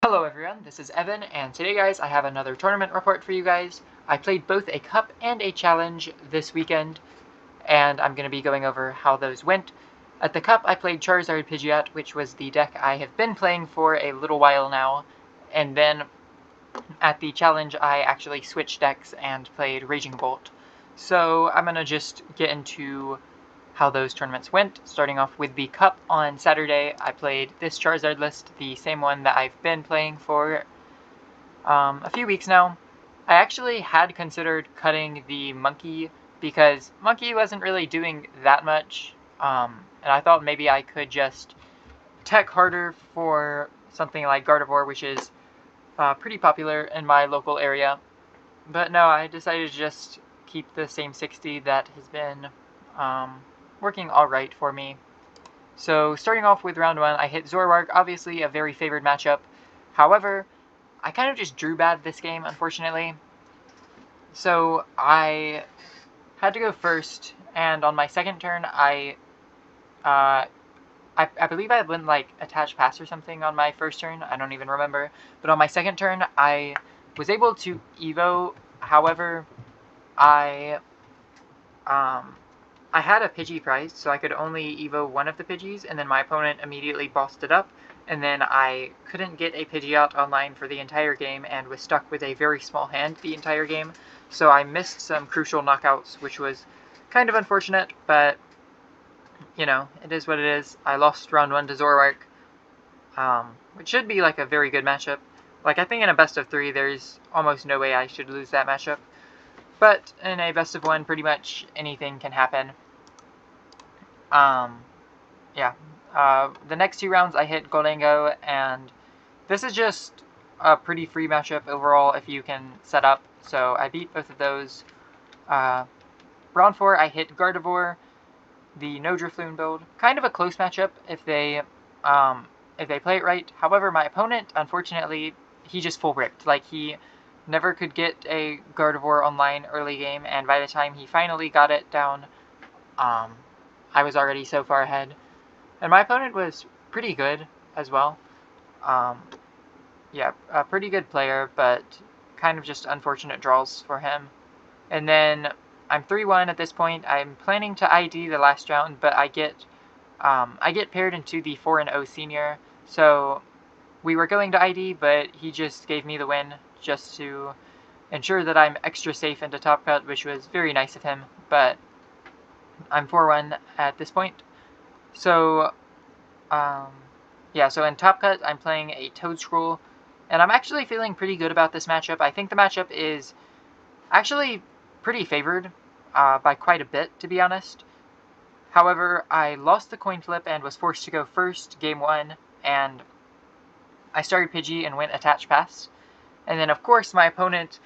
Hello everyone, this is Evan, and today guys I have another tournament report for you guys. I played both a cup and a challenge this weekend, and I'm going to be going over how those went. At the cup I played Charizard Pidgeot, which was the deck I have been playing for a little while now, and then at the challenge I actually switched decks and played Raging Bolt. So I'm going to just get into how those tournaments went. Starting off with the Cup on Saturday, I played this Charizard list, the same one that I've been playing for a few weeks now. I actually had considered cutting the Monkey because Monkey wasn't really doing that much, and I thought maybe I could just tech harder for something like Gardevoir, which is pretty popular in my local area. But no, I decided to just keep the same 60 that has been working alright for me. So starting off with round 1, I hit Zoroark, obviously a very favored matchup. However, I kind of just drew bad this game, unfortunately. So I had to go first, and on my second turn, I believe I went like attach pass or something on my first turn. I don't even remember. But on my second turn, I was able to Evo. However, I I had a Pidgey prize, so I could only Evo one of the Pidgeys, and then my opponent immediately bossed it up, and then I couldn't get a Pidgeot online for the entire game and was stuck with a very small hand the entire game, so I missed some crucial knockouts, which was kind of unfortunate, but, you know, it is what it is. I lost round 1 to Zoroark, which should be like a very good matchup. Like, I think in a best of 3, there's almost no way I should lose that matchup. But in a best of 1, pretty much anything can happen. Yeah. The next 2 rounds I hit Goldango, and this is just a pretty free matchup overall if you can set up. So I beat both of those. Round 4 I hit Gardevoir, the No Drifloon build. Kind of a close matchup if they play it right. However, my opponent, unfortunately, he just full ripped. Like, he never could get a Gardevoir online early game, and by the time he finally got it down, I was already so far ahead. And my opponent was pretty good as well. Yeah, a pretty good player, but kind of just unfortunate draws for him. And then I'm 3-1 at this point. I'm planning to ID the last round, but I get paired into the 4-0 senior. So we were going to ID, but he just gave me the win just to ensure that I'm extra safe into Top Cut, which was very nice of him. But I'm 4-1 at this point. So yeah, so in Top Cut, I'm playing a Toedscruel, and I'm actually feeling pretty good about this matchup. I think the matchup is actually pretty favored by quite a bit, to be honest. However, I lost the coin flip and was forced to go first, game 1, and I started Pidgey and went attach pass. And then, of course, my opponent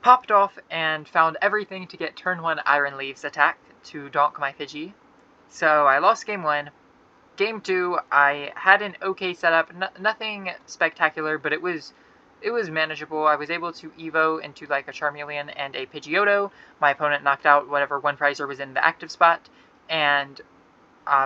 popped off and found everything to get turn 1 Iron Leaves attack to donk my Pidgey. So I lost game 1. Game 2, I had an okay setup, nothing spectacular, but it was manageable. I was able to Evo into like a Charmeleon and a Pidgeotto. My opponent knocked out whatever one prizer was in the active spot, and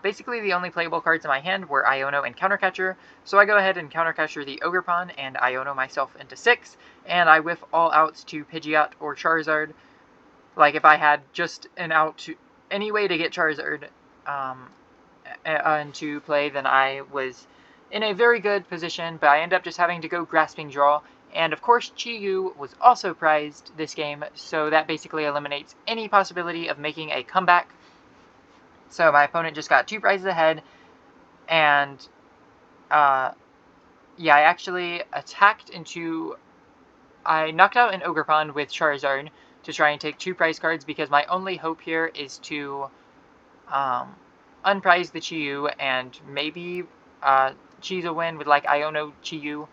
basically the only playable cards in my hand were Iono and Countercatcher, so I go ahead and Countercatcher the Ogerpon and Iono myself into 6, and I whiff all outs to Pidgeot or Charizard. Like, if I had just an out to any way to get Charizard into play, then I was in a very good position, but I end up just having to go Grasping Draw, and of course Chi-Yu was also prized this game, so that basically eliminates any possibility of making a comeback. So my opponent just got 2 prizes ahead, and yeah, I actually attacked into... I knocked out an Ogerpon with Charizard to try and take 2 prize cards, because my only hope here is to unprize the Chi-Yu and maybe cheese a win with like Iono Chi-Yu.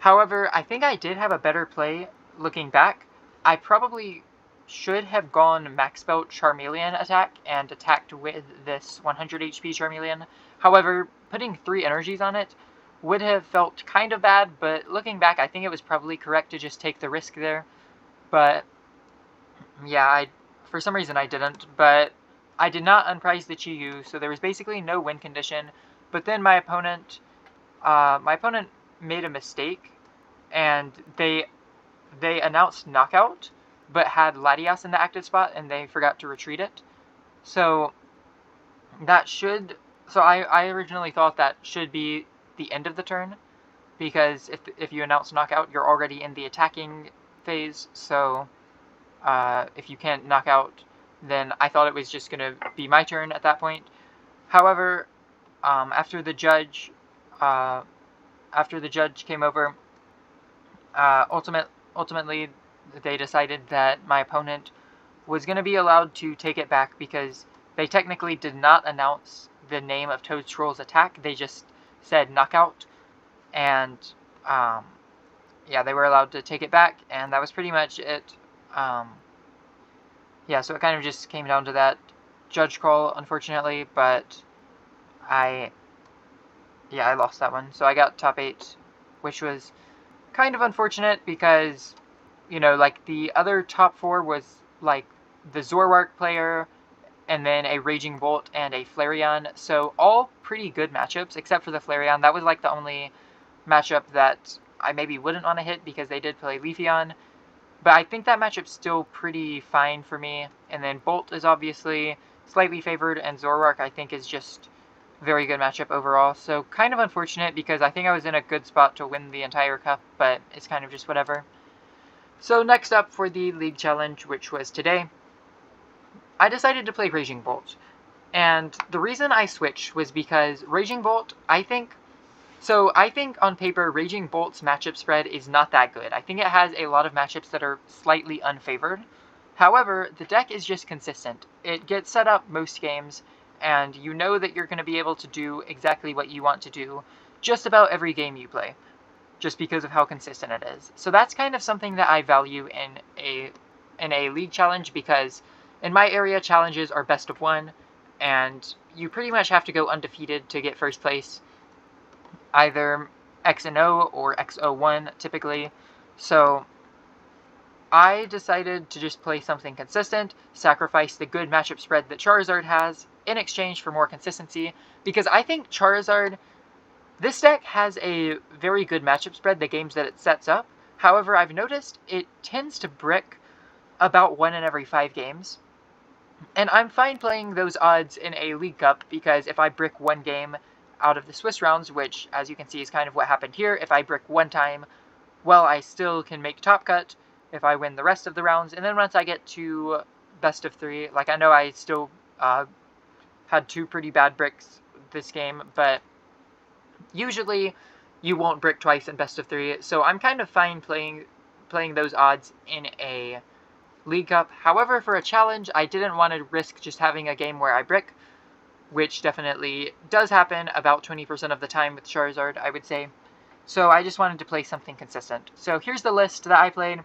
However, I think I did have a better play looking back. I probably should have gone Max Belt Charmeleon attack and attacked with this 100 HP Charmeleon. However, putting 3 energies on it would have felt kind of bad, but looking back, I think it was probably correct to just take the risk there. But yeah, for some reason I didn't, but I did not unprize the Chi-Yu, so there was basically no win condition. But then my opponent made a mistake, and they announced Knockout, but had Latias in the active spot, and they forgot to retreat it. So that should... So I originally thought that should be the end of the turn, because if you announce Knockout, you're already in the attacking phase, so if you can't knock out, then I thought it was just going to be my turn at that point. However, after the judge came over, ultimately they decided that my opponent was going to be allowed to take it back because they technically did not announce the name of Toadstool's attack. They just said Knockout, and yeah, they were allowed to take it back, and that was pretty much it. Yeah, so it kind of just came down to that judge call, unfortunately, but I lost that one. So I got top 8, which was kind of unfortunate because, you know, like, the other top 4 was, like, the Zoroark player, and then a Raging Bolt and a Flareon, so all pretty good matchups, except for the Flareon. That was, like, the only matchup that I maybe wouldn't want to hit because they did play Leafeon. But I think that matchup's still pretty fine for me. And then Bolt is obviously slightly favored, and Zoroark I think is just a very good matchup overall. So kind of unfortunate because I think I was in a good spot to win the entire cup, but it's kind of just whatever. So next up for the League Challenge, which was today, I decided to play Raging Bolt. And the reason I switched was because Raging Bolt, I think on paper, Raging Bolt's matchup spread is not that good. I think it has a lot of matchups that are slightly unfavored. However, the deck is just consistent. It gets set up most games, and you know that you're going to be able to do exactly what you want to do just about every game you play, just because of how consistent it is. So that's kind of something that I value in a league challenge, because in my area, challenges are best of 1, and you pretty much have to go undefeated to get first place. Either X&O or X01 typically. So I decided to just play something consistent, sacrifice the good matchup spread that Charizard has in exchange for more consistency, because I think Charizard, this deck has a very good matchup spread the games that it sets up. However, I've noticed it tends to brick about 1 in every 5 games. And I'm fine playing those odds in a League Cup, because if I brick 1 game out of the Swiss rounds, which, as you can see, is kind of what happened here, if I brick 1 time, well, I still can make top cut if I win the rest of the rounds. And then once I get to best of 3, like, I know I still had 2 pretty bad bricks this game, but usually you won't brick twice in best of 3, so I'm kind of fine playing those odds in a League Cup. However, for a challenge, I didn't want to risk just having a game where I brick, which definitely does happen about 20% of the time with Charizard, I would say. So I just wanted to play something consistent. So here's the list that I played.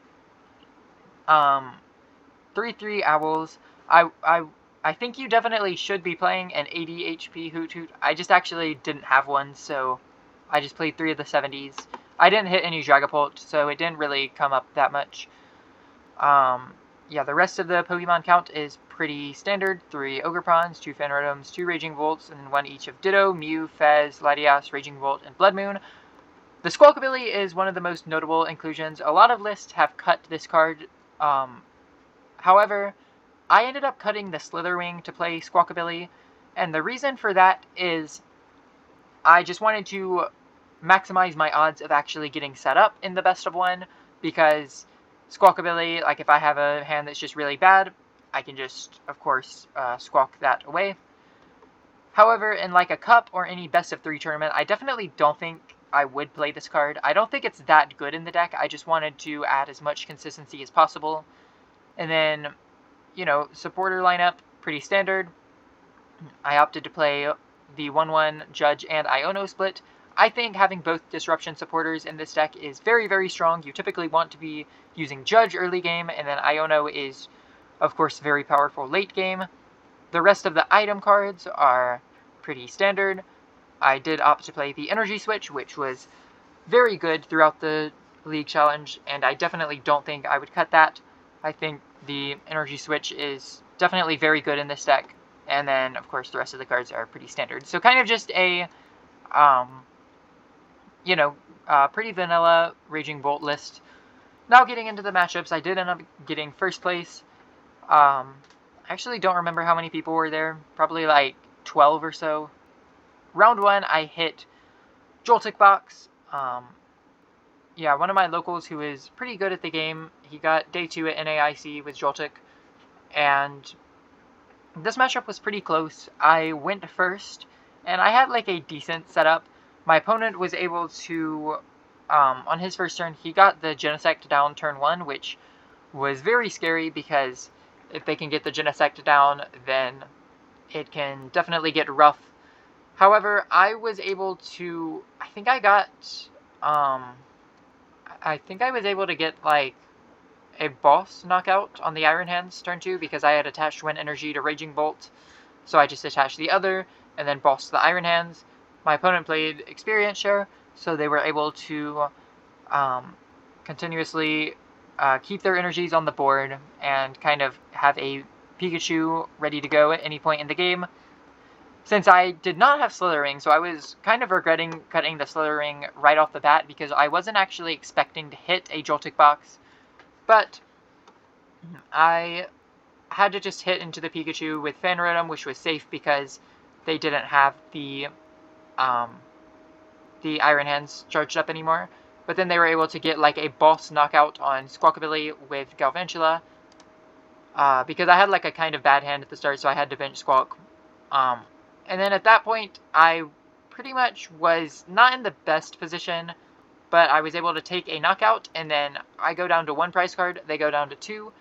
3/3 Owls. I think you definitely should be playing an 80 HP Hoot Hoot. I just actually didn't have one, so I just played 3 of the 70s. I didn't hit any Dragapult, so it didn't really come up that much. Yeah, the rest of the Pokemon count is pretty standard. 3 Ogreprons, 2 Fanrotoms, 2 Raging Volts, and 1 each of Ditto, Mew, Fez, Latias, Raging Volt, and Blood Moon. The Squawkabilly is one of the most notable inclusions. A lot of lists have cut this card. However, I ended up cutting the Slitherwing to play Squawkabilly, and the reason for that is I just wanted to maximize my odds of actually getting set up in the best of 1, because Squawkabilly, like, if I have a hand that's just really bad, I can just, of course, squawk that away. However, in, like, a cup or any best of 3 tournament, I definitely don't think I would play this card. I don't think it's that good in the deck. I just wanted to add as much consistency as possible. And then, you know, supporter lineup, pretty standard. I opted to play the 1/1 Judge and Iono split. I think having both Disruption supporters in this deck is very, very strong. You typically want to be using Judge early game, and then Iono is, of course, very powerful late game. The rest of the item cards are pretty standard. I did opt to play the Energy Switch, which was very good throughout the League Challenge, and I definitely don't think I would cut that. I think the Energy Switch is definitely very good in this deck, and then, of course, the rest of the cards are pretty standard. So kind of just a, you know, pretty vanilla Raging Bolt list. Now getting into the matchups, I did end up getting first place. I actually don't remember how many people were there. Probably like 12 or so. Round 1, I hit Joltik Box. Yeah, one of my locals who is pretty good at the game. He got day 2 at NAIC with Joltik. And this matchup was pretty close. I went first, and I had like a decent setup. My opponent was able to, on his first turn, he got the Genesect down turn 1, which was very scary because if they can get the Genesect down, then it can definitely get rough. However, I was able to, I think I was able to get like a boss knockout on the Iron Hands turn 2 because I had attached Wind Energy to Raging Bolt. So I just attached the other and then bossed the Iron Hands. My opponent played Experience Share, so they were able to continuously keep their energies on the board and kind of have a Pikachu ready to go at any point in the game. Since I did not have Slithering, so I was kind of regretting cutting the Slithering right off the bat because I wasn't actually expecting to hit a Joltik Box. But I had to just hit into the Pikachu with Fan Rotom, which was safe because they didn't have the Iron Hands charged up anymore. But then they were able to get like a boss knockout on Squawkabilly with Galvantula. Because I had like a kind of bad hand at the start, so I had to bench Squawk. And then at that point, I pretty much was not in the best position, but I was able to take a knockout, and then I go down to 1 prize card, they go down to 2,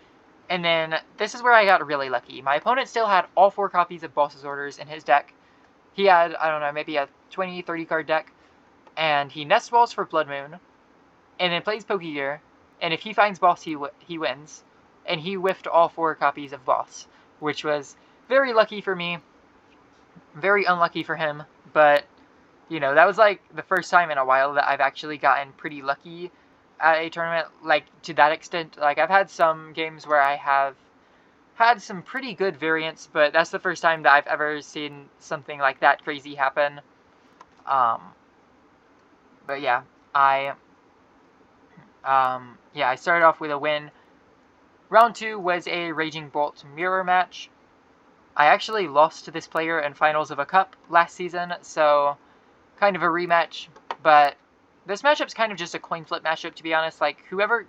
and then this is where I got really lucky. My opponent still had all 4 copies of Boss's Orders in his deck. He had, I don't know, maybe a 20, 30 card deck, and he Nest Balls for Blood Moon, and then plays Pokegear, and if he finds Boss, he wins, and he whiffed all 4 copies of Boss, which was very lucky for me, very unlucky for him, but, you know, that was like the first time in a while that I've actually gotten pretty lucky at a tournament, like, to that extent. Like, I've had some games where I have had some pretty good variants, but that's the first time that I've ever seen something like that crazy happen. But yeah, I started off with a win. Round 2 was a Raging Bolt mirror match. I actually lost to this player in finals of a cup last season, so kind of a rematch, but this matchup's kind of just a coin flip matchup, to be honest. Like, whoever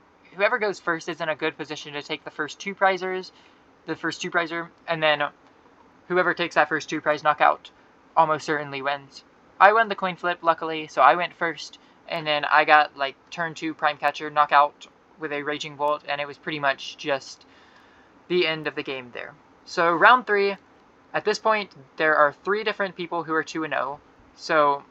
goes first is in a good position to take the first 2 prizer, and then whoever takes that first 2 prize knockout almost certainly wins. I won the coin flip, luckily, so I went first, and then I got, like, turn 2 Prime Catcher knockout with a Raging Bolt, and it was pretty much just the end of the game there. So, round 3, at this point, there are 3 different people who are 2-0, so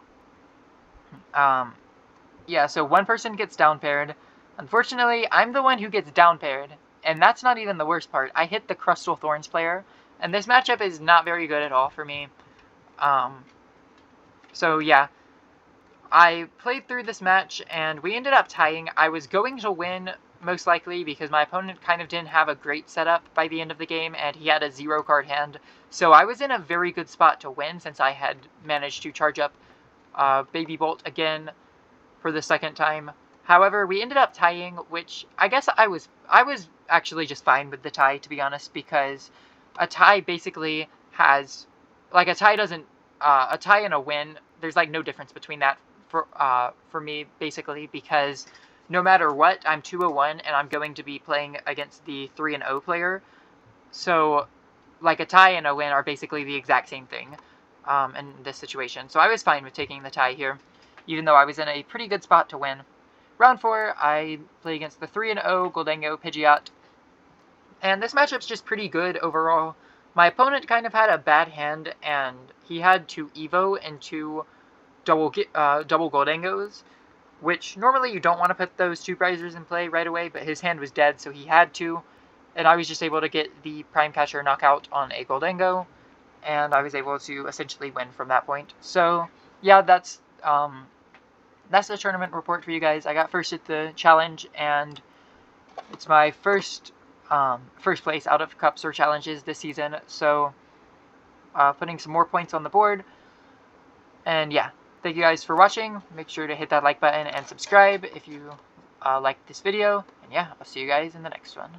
yeah, so 1 person gets down paired. Unfortunately, I'm the one who gets down paired, and that's not even the worst part. I hit the Crustal Thorns player, and this matchup is not very good at all for me. So yeah, I played through this match, and we ended up tying. I was going to win, most likely, because my opponent kind of didn't have a great setup by the end of the game, and he had a 0-card hand. So I was in a very good spot to win, since I had managed to charge up Baby Bolt again for the 2nd time. However, we ended up tying, which I guess I was actually just fine with the tie, to be honest, because a tie basically has, like, a tie and a win, there's like no difference between that for me, basically, because no matter what, I'm 2-1 and I'm going to be playing against the 3-0 player. So, like, a tie and a win are basically the exact same thing in this situation. So I was fine with taking the tie here, even though I was in a pretty good spot to win. Round 4, I play against the 3-0 Gholdengo Pidgeot. And this matchup's just pretty good overall. My opponent kind of had a bad hand, and he had to Evo into double Gholdengos, which normally you don't want to put those 2 prizers in play right away, but his hand was dead, so he had to. And I was just able to get the Prime Catcher knockout on a Gholdengo, and I was able to essentially win from that point. So, yeah, that's the tournament report for you guys. I got first at the challenge, and it's my first place out of cups or challenges this season, so putting some more points on the board. And yeah, Thank you guys for watching. Make sure to hit that like button and subscribe if you liked this video. And yeah, I'll see you guys in the next one.